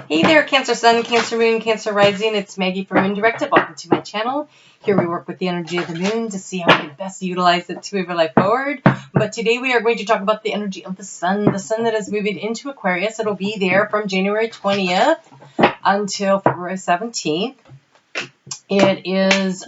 Hey there, Cancer Sun, Cancer Moon, Cancer Rising. It's Maggie from Moon Directive. Welcome to my channel. Here we work with the energy of the moon to see how we can best utilize it to move our life forward. But today we are going to talk about the energy of the sun that is moving into Aquarius. It'll be there from January 20th until February 17th. It is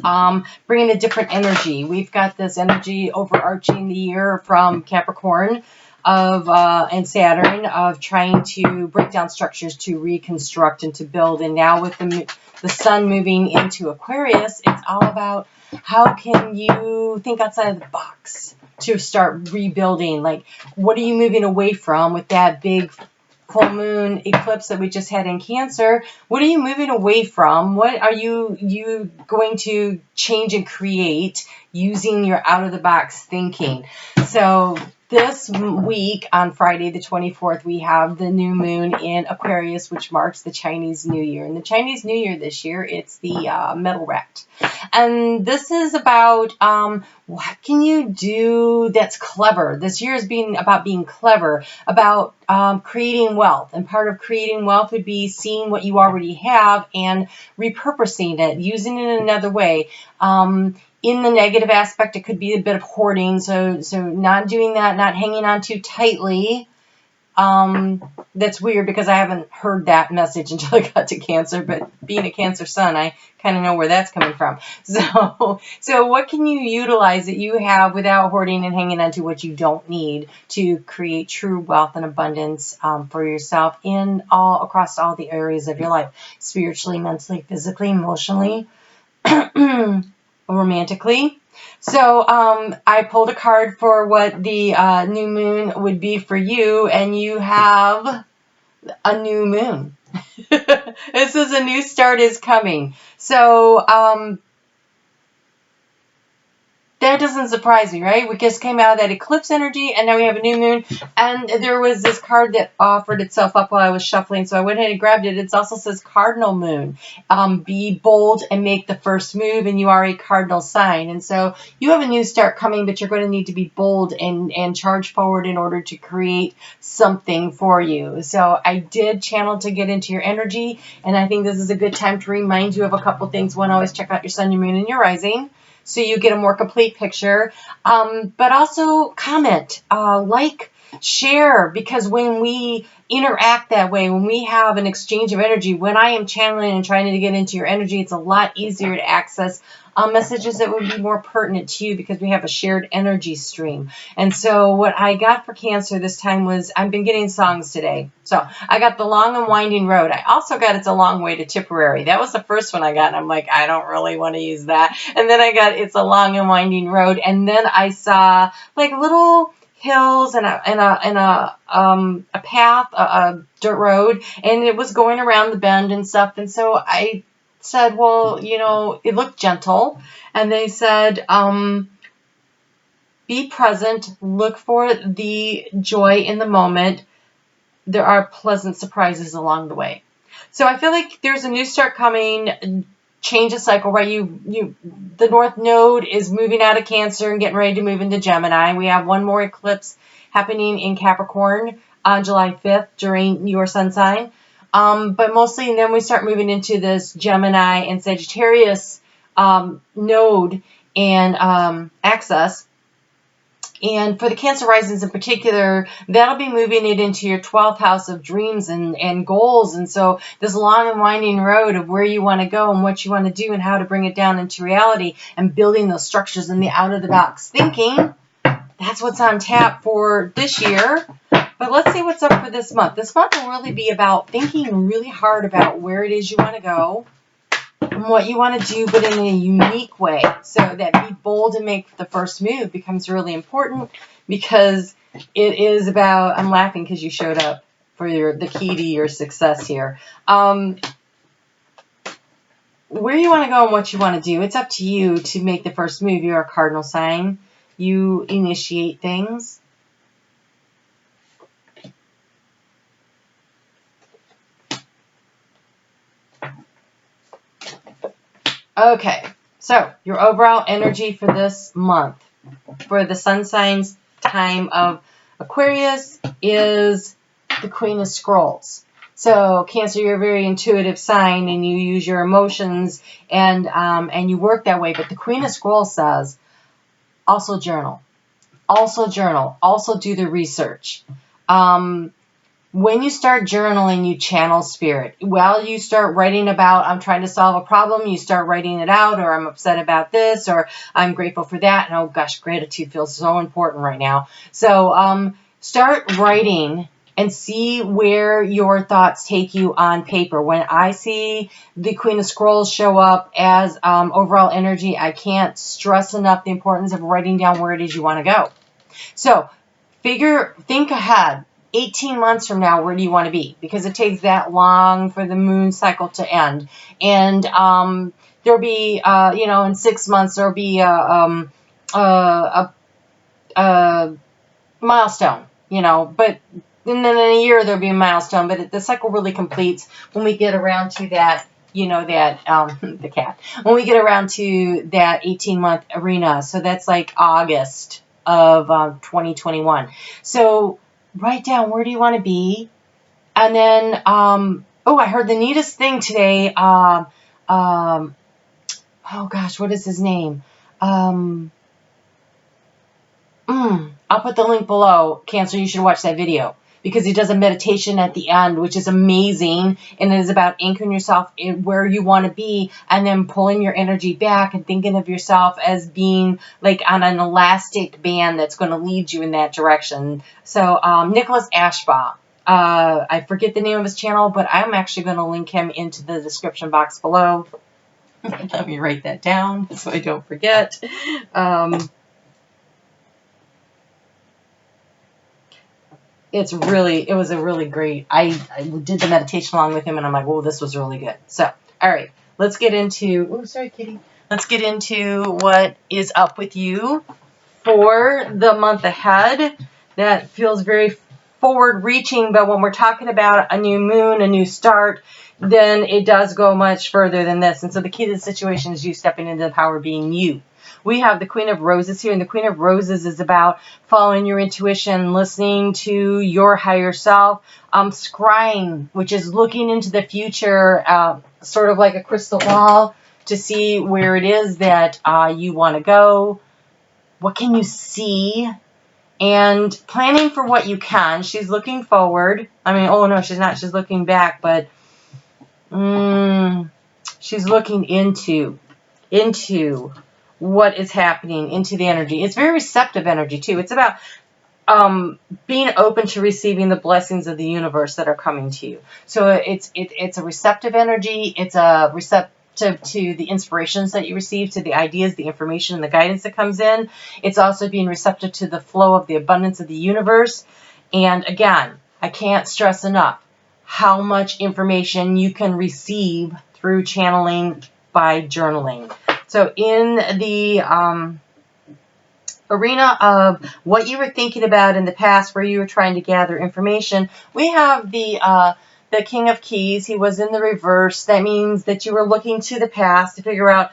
bringing a different energy. We've got this energy overarching the year from Capricorn and Saturn of trying to break down structures, to reconstruct and to build. And now with the sun moving into Aquarius, it's all about how can you think outside of the box to start rebuilding. Like, what are you moving away from with that big full moon eclipse that we just had in Cancer? What are you moving away from? What are you going to change and create using your out-of-the-box thinking? So this week, on Friday the 24th, we have the new moon in Aquarius, which marks the Chinese New Year. And the Chinese New Year this year, it's the metal rat. And this is about what can you do that's clever. This year is about being clever, about creating wealth. And part of creating wealth would be seeing what you already have and repurposing it, using it in another way. In the negative aspect, it could be a bit of hoarding, so not doing that, not hanging on too tightly. That's weird because I haven't heard that message until I got to Cancer, but being a Cancer Sun, I kind of know where that's coming from. So what can you utilize that you have without hoarding and hanging on to what you don't need to create true wealth and abundance for yourself across all the areas of your life, spiritually, mentally, physically, emotionally, romantically. So I pulled a card for what the new moon would be for you, and you have a new moon. This is a new start is coming. So that doesn't surprise me, right? We just came out of that eclipse energy, and now we have a new moon. And there was this card that offered itself up while I was shuffling, so I went ahead and grabbed it. It also says Cardinal Moon. Be bold and make the first move, and you are a cardinal sign. And so you have a new start coming, but you're going to need to be bold and charge forward in order to create something for you. So I did channel to get into your energy, and I think this is a good time to remind you of a couple things. One, always check out your sun, your moon, and your rising, so you get a more complete picture. But also comment, like, share, because when we interact that way, when we have an exchange of energy, when I am channeling and trying to get into your energy, it's a lot easier to access messages that would be more pertinent to you because we have a shared energy stream. And so what I got for Cancer this time was, I've been getting songs today. So I got The Long and Winding Road. I also got It's a Long Way to Tipperary. That was the first one I got, and I'm like, I don't really want to use that. And then I got It's a Long and Winding Road, and then I saw like little hills and a path, a dirt road, and it was going around the bend and stuff. And so I said, well, you know, it looked gentle. And they said, be present, look for the joy in the moment. There are pleasant surprises along the way. So I feel like there's a new start coming, change of cycle, right? The North Node is moving out of Cancer and getting ready to move into Gemini. We have one more eclipse happening in Capricorn on July 5th during your sun sign. But mostly, and then we start moving into this Gemini and Sagittarius node and axis. And for the Cancer risings in particular, that'll be moving it into your 12th house of dreams and goals. And so this long and winding road of where you want to go and what you want to do and how to bring it down into reality and building those structures in the out-of-the-box thinking, that's what's on tap for this year. But let's see what's up for this month. This month will really be about thinking really hard about where it is you want to go and what you want to do, but in a unique way. So that be bold and make the first move becomes really important, because it is about, I'm laughing because you showed up for the key to your success here. Where you want to go and what you want to do, it's up to you to make the first move. You're a cardinal sign. You initiate things. Okay, so your overall energy for this month for the sun signs time of Aquarius is the Queen of Scrolls. So Cancer, you're a very intuitive sign, and you use your emotions, and you work that way. But the Queen of Scrolls says, also journal. Also journal. Also do the research. When you start journaling, you channel spirit. While you start writing about, I'm trying to solve a problem, you start writing it out, or I'm upset about this, or I'm grateful for that. And oh gosh, gratitude feels so important right now. So start writing and see where your thoughts take you on paper. When I see the Queen of Scrolls show up as overall energy, I can't stress enough the importance of writing down where it is you want to go. So think ahead. 18 months from now, where do you want to be? Because it takes that long for the moon cycle to end. And there'll be, in 6 months, there'll be a milestone, but and then in a year, there'll be a milestone. But the cycle really completes when we get around to that, the cat. When we get around to that 18-month arena. So that's like August of 2021. So write down, where do you want to be? And then, I heard the neatest thing today. Oh gosh, what is his name? I'll put the link below. Cancer, you should watch that video, because he does a meditation at the end, which is amazing. And it is about anchoring yourself in where you want to be, and then pulling your energy back and thinking of yourself as being like on an elastic band that's going to lead you in that direction. So Nicholas Ashbaugh, I forget the name of his channel, but I'm actually going to link him into the description box below. Let me write that down so I don't forget. It was a really great, I did the meditation along with him, and I'm like, whoa, this was really good. So, all right, let's get into, sorry, kitty. Let's get into what is up with you for the month ahead. That feels very forward-reaching, but when we're talking about a new moon, a new start, then it does go much further than this. And so the key to the situation is you stepping into the power of being you. We have the Queen of Roses here, and the Queen of Roses is about following your intuition, listening to your higher self, scrying, which is looking into the future, sort of like a crystal ball, to see where it is that you want to go. What can you see? And planning for what you can. She's looking forward. I mean, oh no, she's not. She's looking back, but she's looking into what is happening, into the energy. It's very receptive energy too. It's about being open to receiving the blessings of the universe that are coming to you. So it's a receptive energy. It's a receptive to the inspirations that you receive, to the ideas, the information, and the guidance that comes in. It's also being receptive to the flow of the abundance of the universe. And again, I can't stress enough how much information you can receive through channeling by journaling. So in the arena of what you were thinking about in the past, where you were trying to gather information, we have the King of Keys. He was in the reverse. That means that you were looking to the past to figure out.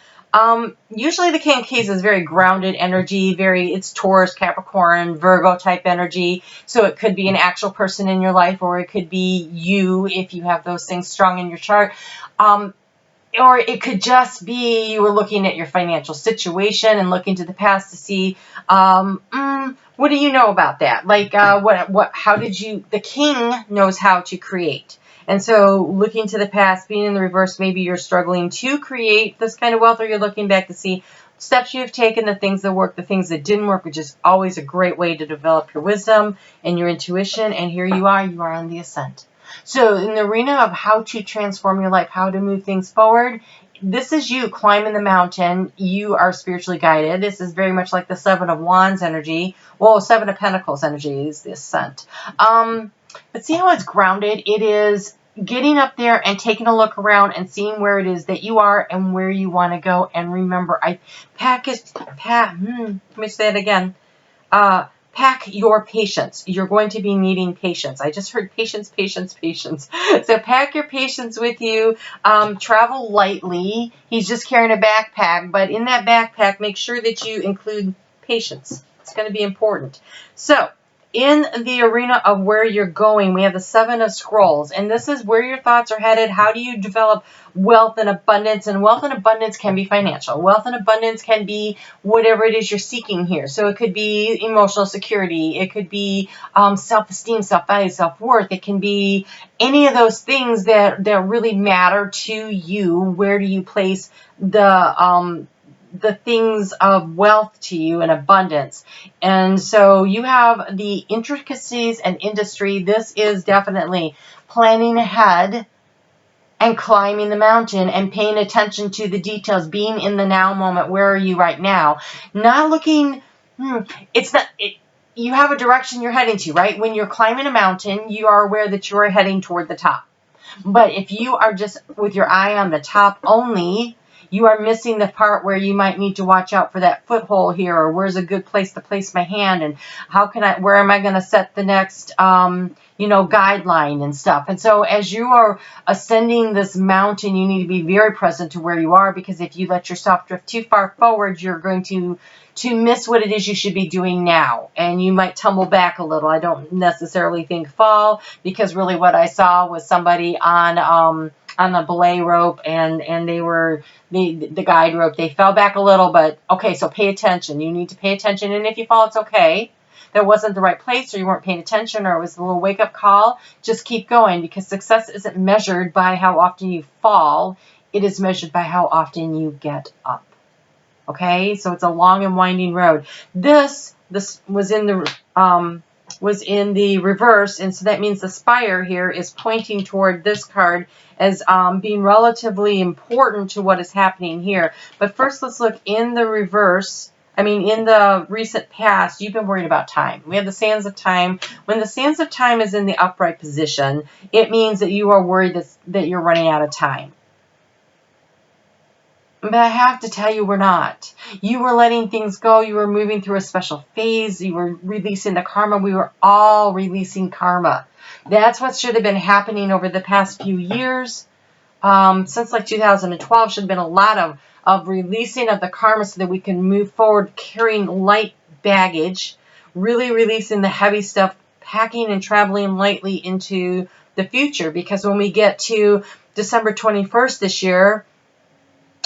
Usually the King of Keys is very grounded energy, it's Taurus, Capricorn, Virgo type energy. So it could be an actual person in your life, or it could be you if you have those things strong in your chart. Or it could just be you were looking at your financial situation and looking to the past to see, what do you know about that? Like, the king knows how to create. And so looking to the past, being in the reverse, maybe you're struggling to create this kind of wealth, or you're looking back to see steps you've taken, the things that worked, the things that didn't work, which is always a great way to develop your wisdom and your intuition. And here you are on the ascent. So in the arena of how to transform your life, how to move things forward, this is you climbing the mountain. You are spiritually guided. This is very much like the Seven of Wands energy. Well, Seven of Pentacles energy is the ascent. But see how it's grounded? It is getting up there and taking a look around and seeing where it is that you are and where you want to go. And remember, let me say it again. Pack your patience. You're going to be needing patience. I just heard patience, patience, patience. So pack your patience with you. Travel lightly. He's just carrying a backpack, but in that backpack, make sure that you include patience. It's going to be important. So in the arena of where you're going, we have the Seven of Scrolls, and this is where your thoughts are headed. How do you develop wealth and abundance? And wealth and abundance can be financial. Wealth and abundance can be whatever it is you're seeking here. So it could be emotional security. It could be self-esteem, self-value, self-worth. It can be any of those things that really matter to you. Where do you place the things of wealth to you and abundance? And so you have the intricacies and industry. This is definitely planning ahead and climbing the mountain and paying attention to the details, being in the now moment. Where are you right now? Not looking, you have a direction you're heading to, right? When you're climbing a mountain, you are aware that you are heading toward the top. But if you are just with your eye on the top only, you are missing the part where you might need to watch out for that foothold here, or where's a good place to place my hand, and where am I going to set the next, guideline and stuff. And so as you are ascending this mountain, you need to be very present to where you are, because if you let yourself drift too far forward, you're going to miss what it is you should be doing now, and you might tumble back a little. I don't necessarily think fall, because really what I saw was somebody on the belay rope, and they were the guide rope. They fell back a little, but okay, so pay attention. You need to pay attention, and if you fall, it's okay. That wasn't the right place, or you weren't paying attention, or it was a little wake-up call. Just keep going, because success isn't measured by how often you fall. It is measured by how often you get up. Okay, so it's a long and winding road. This was in the reverse, and so that means the spire here is pointing toward this card as being relatively important to what is happening here. But first, let's look in the reverse. In the recent past, you've been worried about time. We have the sands of time. When the sands of time is in the upright position, it means that you are worried that you're running out of time. But I have to tell you, we're not. You were letting things go. You were moving through a special phase. You were releasing the karma. We were all releasing karma. That's what should have been happening over the past few years. Since like 2012, should have been a lot of releasing of the karma, so that we can move forward carrying light baggage, really releasing the heavy stuff, packing and traveling lightly into the future. Because when we get to December 21st this year,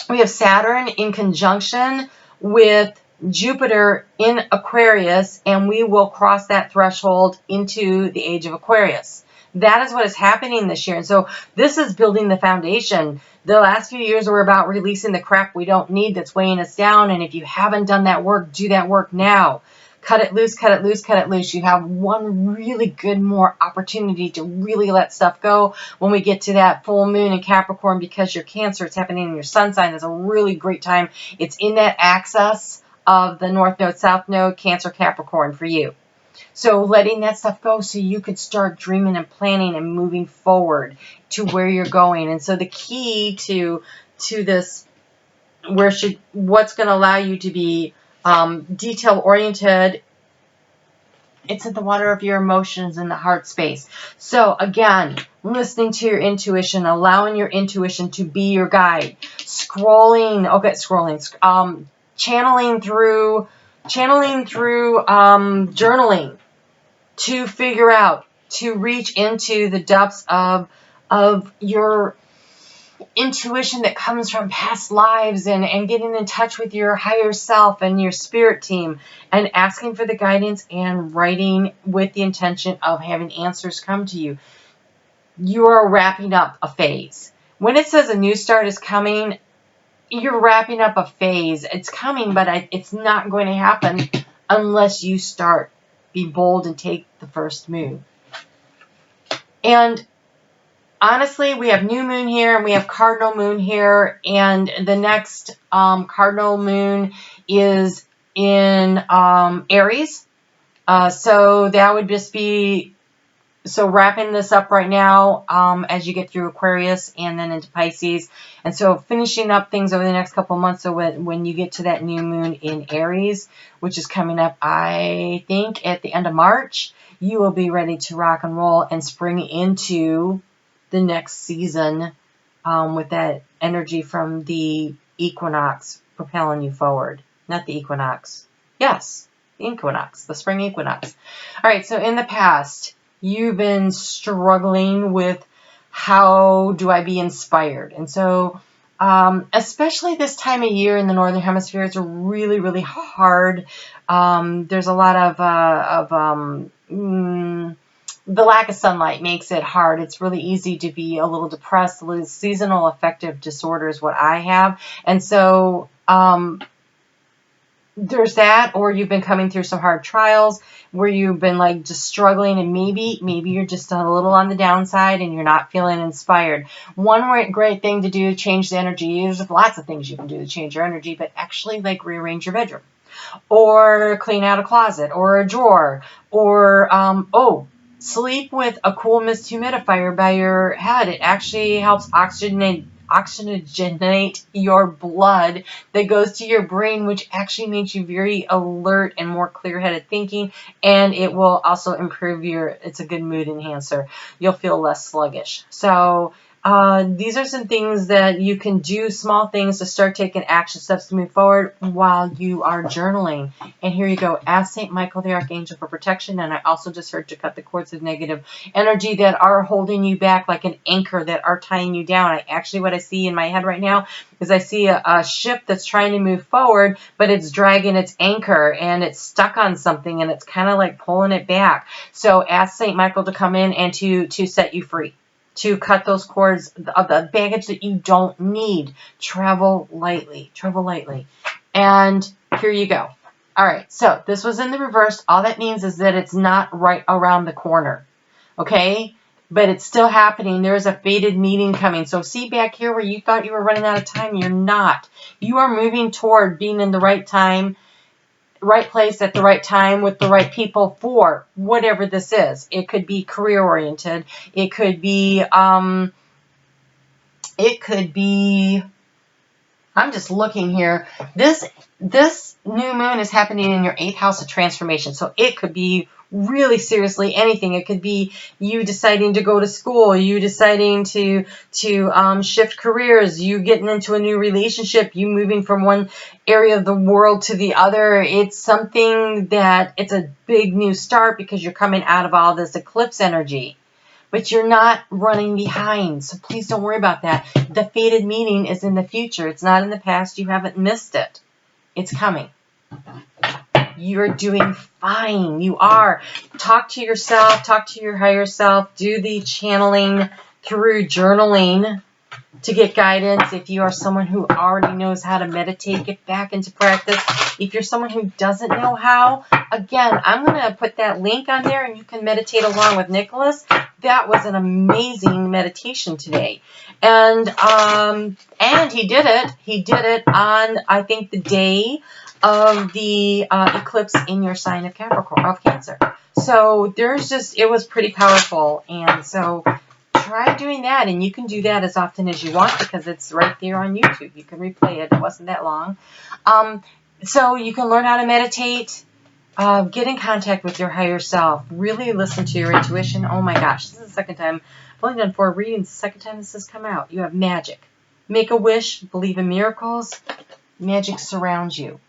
we have Saturn in conjunction with Jupiter in Aquarius, and we will cross that threshold into the age of Aquarius. That is what is happening this year. And so this is building the foundation. The last few years were about releasing the crap we don't need that's weighing us down. And if you haven't done that work, do that work now. Cut it loose, cut it loose, cut it loose. You have one really good more opportunity to really let stuff go when we get to that full moon in Capricorn, because your Cancer, it's happening in your sun sign. It's a really great time. It's in that axis of the North Node, South Node, Cancer, Capricorn for you. So letting that stuff go so you could start dreaming and planning and moving forward to where you're going. And so the key to this, what's going to allow you to be detail oriented, it's at the water of your emotions in the heart space. So again, listening to your intuition, allowing your intuition to be your guide, channeling through journaling to figure out, to reach into the depths of your intuition that comes from past lives, and getting in touch with your higher self and your spirit team, and asking for the guidance and writing with the intention of having answers come to you. You are wrapping up a phase. When it says a new start is coming, you're wrapping up a phase. It's coming, but it's not going to happen unless you start. Be bold and take the first move. And honestly, we have new moon here, and we have cardinal moon here, and the next cardinal moon is in Aries. So that would just be, so wrapping this up right now as you get through Aquarius and then into Pisces. And so finishing up things over the next couple of months. So when you get to that new moon in Aries, which is coming up, I think, at the end of March, you will be ready to rock and roll and spring into the next season with that energy from the equinox propelling you forward. Not the equinox. Yes, equinox, the spring equinox. All right, so in the past, you've been struggling with how do I be inspired? And so especially this time of year in the Northern Hemisphere, it's really, really hard. There's a lot of the lack of sunlight makes it hard. It's really easy to be a little depressed. Seasonal affective disorder is what I have. And so there's that, or you've been coming through some hard trials where you've been like just struggling, and maybe you're just a little on the downside and you're not feeling inspired. One great thing to do to change the energy, there's lots of things you can do to change your energy, but actually like rearrange your bedroom or clean out a closet or a drawer, or sleep with a cool mist humidifier by your head. It actually helps oxygenate your blood that goes to your brain, which actually makes you very alert and more clear-headed thinking, and it will also improve it's a good mood enhancer. You'll feel less sluggish. So these are some things that you can do, small things to start taking action steps to move forward while you are journaling. And here you go. Ask St. Michael the Archangel for protection. And I also just heard to cut the cords of negative energy that are holding you back, like an anchor that are tying you down. What I see in my head right now is I see a ship that's trying to move forward, but it's dragging its anchor and it's stuck on something and it's kind of like pulling it back. So ask St. Michael to come in and to set you free, to cut those cords of the baggage that you don't need. Travel lightly. Travel lightly. And here you go. All right, so this was in the reverse. All that means is that it's not right around the corner, okay? But it's still happening. There's a fated meeting coming. So see back here where you thought you were running out of time? You're not. You are moving toward being in the right time, right place at the right time with the right people for whatever this is. It could be career oriented. It could be, I'm just looking here. This new moon is happening in your 8th house of transformation. So it could be really seriously anything. It could be you deciding to go to school, you deciding to shift careers, you getting into a new relationship, you moving from one area of the world to the other. It's something that it's a big new start because you're coming out of all this eclipse energy, but you're not running behind. So please don't worry about that. The fated meeting is in the future. It's not in the past. You haven't missed it. It's coming. You're doing fine. You are. Talk to yourself. Talk to your higher self. Do the channeling through journaling to get guidance. If you are someone who already knows how to meditate, get back into practice. If you're someone who doesn't know how, again, I'm going to put that link on there and you can meditate along with Nicholas. That was an amazing meditation today. And he did it. He did it on, I think, the day of the eclipse in your sign of Capricorn, of Cancer. So it was pretty powerful. And so try doing that, and you can do that as often as you want because it's right there on YouTube. You can replay it. It wasn't that long. So you can learn how to meditate, get in contact with your higher self, really listen to your intuition. Oh my gosh, this is the second time. I've only done 4 readings. The second time this has come out. You have magic. Make a wish. Believe in miracles. Magic surrounds you.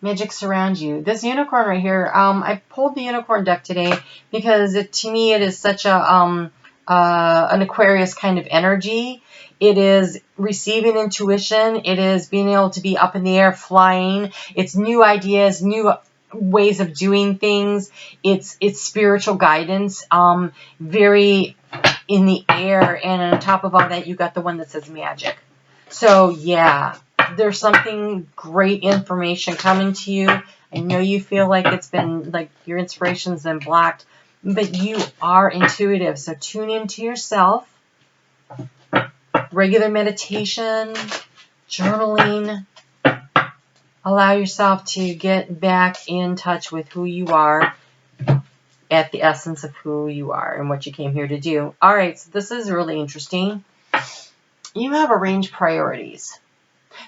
Magic surrounds you. This unicorn right here, I pulled the unicorn deck today because to me it is such an Aquarius kind of energy. It is receiving intuition. It is being able to be up in the air, flying. It's new ideas, new ways of doing things. It's spiritual guidance, very in the air. And on top of all that, you got the one that says magic. So yeah. There's something great information coming to you. I know you feel like it's been like your inspiration's been blocked, but you are intuitive. So tune into yourself. Regular meditation, journaling. Allow yourself to get back in touch with who you are, at the essence of who you are and what you came here to do. All right, so this is really interesting. You have arranged priorities.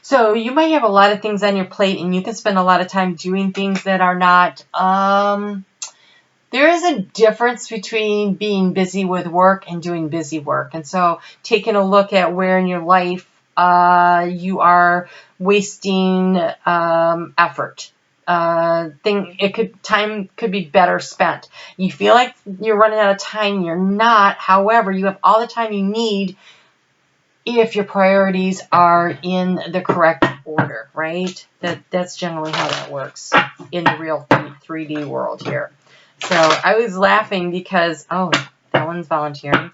So you might have a lot of things on your plate and you can spend a lot of time doing things that are not, there is a difference between being busy with work and doing busy work. And so taking a look at where in your life you are wasting effort. time could be better spent. You feel like you're running out of time, you're not. However, you have all the time you need if your priorities are in the correct order, right? That's generally how that works in the real 3D world here. So I was laughing because, oh, that one's volunteering.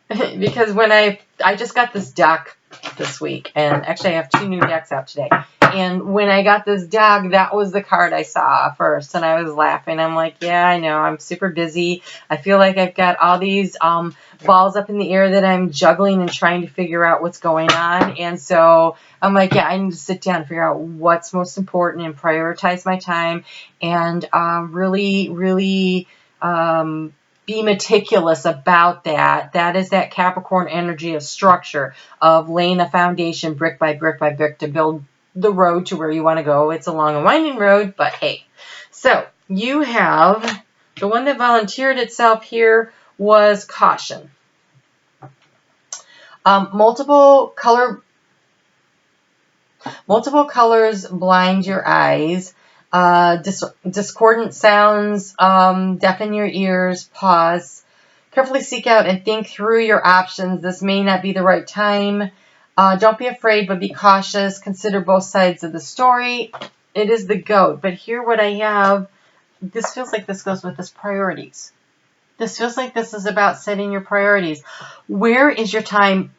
Because when I just got this deck this week, and actually I have 2 new decks out today. And when I got this deck, that was the card I saw first, and I was laughing. I'm like, yeah, I know, I'm super busy. I feel like I've got all these balls up in the air that I'm juggling and trying to figure out what's going on. And so I'm like, yeah, I need to sit down and figure out what's most important and prioritize my time and really be meticulous about that. That is that Capricorn energy of structure, of laying a foundation brick by brick by brick to build the road to where you want to go. It's a long and winding road, but hey. So you have the one that volunteered itself here was caution. Multiple colors blind your eyes. Discordant sounds deafen your ears. Pause. Carefully seek out and think through your options. This may not be the right time. Don't be afraid, but be cautious. Consider both sides of the story. It is the goat. But here what I have, this feels like this goes with this priorities. This feels like this is about setting your priorities. Where is your time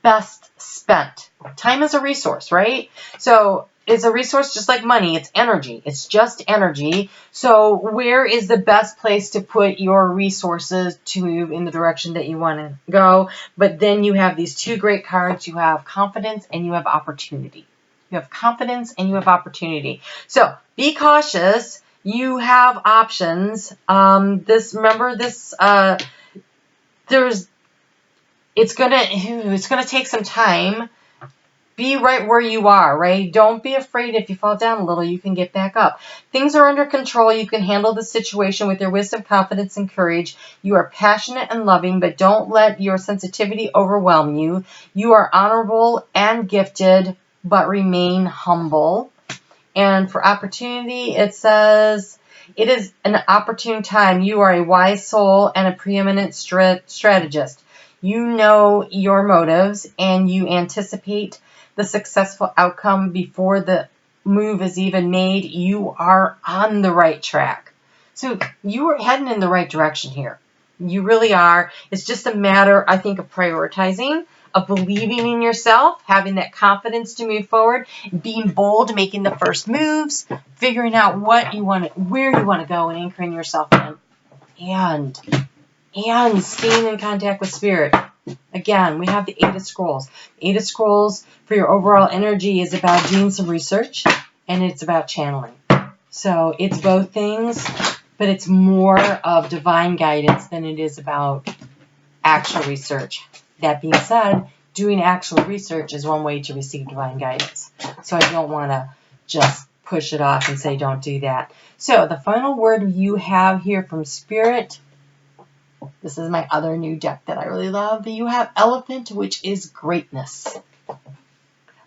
best spent? Time is a resource, right? So it's a resource just like money. It's energy. It's just energy. So where is the best place to put your resources to move in the direction that you want to go? But then you have these 2 great cards. You have confidence and you have opportunity. You have confidence and you have opportunity. So be cautious. You have options. It's gonna take some time. Be right where you are, right? Don't be afraid if you fall down a little, you can get back up. Things are under control. You can handle the situation with your wisdom, confidence, and courage. You are passionate and loving, but don't let your sensitivity overwhelm you. You are honorable and gifted, but remain humble. And for opportunity, it says, it is an opportune time. You are a wise soul and a preeminent strategist. You know your motives and you anticipate the successful outcome before the move is even made. You are on the right track. So you are heading in the right direction here. You really are. It's just a matter, I think, of prioritizing, of believing in yourself, having that confidence to move forward, being bold, making the first moves, figuring out what you want, where you want to go, and anchoring yourself in, and staying in contact with spirit. Again, we have the 8 of Scrolls. 8 of Scrolls for your overall energy is about doing some research, and it's about channeling. So it's both things, but it's more of divine guidance than it is about actual research. That being said, doing actual research is one way to receive divine guidance. So I don't want to just push it off and say don't do that. So the final word you have here from Spirit, this is my other new deck that I really love. You have Elephant, which is greatness.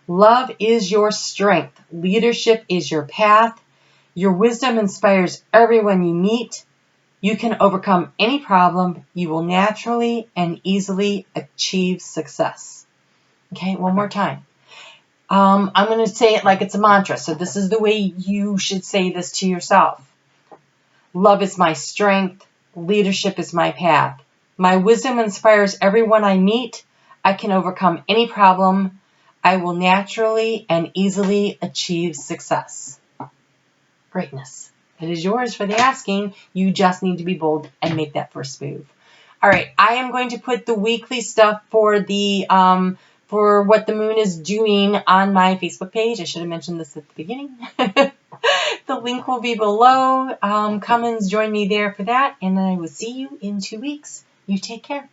Love is your strength. Leadership is your path. Your wisdom inspires everyone you meet. You can overcome any problem. You will naturally and easily achieve success. Okay, one more time. I'm going to say it like it's a mantra. So this is the way you should say this to yourself. Love is my strength. Leadership is my path. My wisdom inspires everyone I meet. I can overcome any problem. I will naturally and easily achieve success. Greatness. It is yours for the asking. You just need to be bold and make that first move. All right, I am going to put the weekly stuff for the for what the moon is doing on my Facebook page. I should have mentioned this at the beginning. The link will be below. Come and join me there for that, and I will see you in 2 weeks. You take care.